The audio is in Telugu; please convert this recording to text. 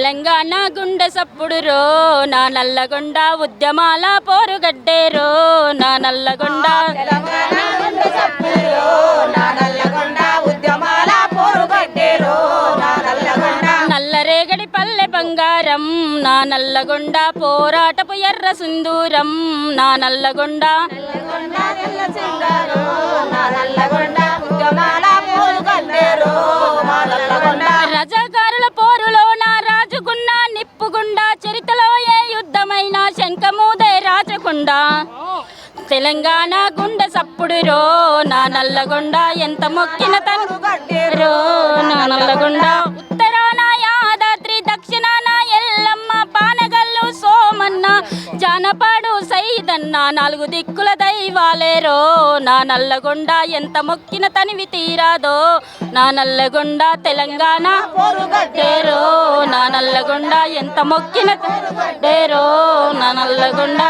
తెలంగాణ గుండె సప్పుడు రో నా నల్లగొండ ఉద్యమాల పోరుగడ్డేరో నా నల్లగొండ తెలంగాణ గుండె సప్పుడు రో నా నల్లగొండ ఉద్యమాల పోరుగడ్డేరో నా నల్లగొండ నల్లరేగడి పల్లె బంగారం నా నల్లగొండ పోరాటపు ఎర్ర సింధూరం నా నల్లగొండ తెల్ల సింగారో నా నల్లగొండ ఉద్యమాల పోరుగడ్డేరో నా నల్లగొండ రజాకారుల పోరులో నా రాజుకున్న నిప్పుగుండా చరితలో ఏ యుద్ధమైన శంఖమూదే రాజకొండ తెలంగాణ గుండె సప్పుడు రో నా నల్లగొండ ఎంత మొక్కిన తను నా నల్లగొండ ఉత్తరాన యాదాద్రి దక్షిణాన ఎల్లమ్మ పానగల్లు సోమన్న జానపాడు సైదన్న నాలుగు దిక్కుల దైవాలేరో నా నల్లగొండ ఎంత మొక్కిన తనివి తీరాదో నా నల్లగొండ తెలంగాణ పోరుగడ్డేరో నా నల్లగొండ ఎంత మొక్కిన డేరో నా నల్లగొండ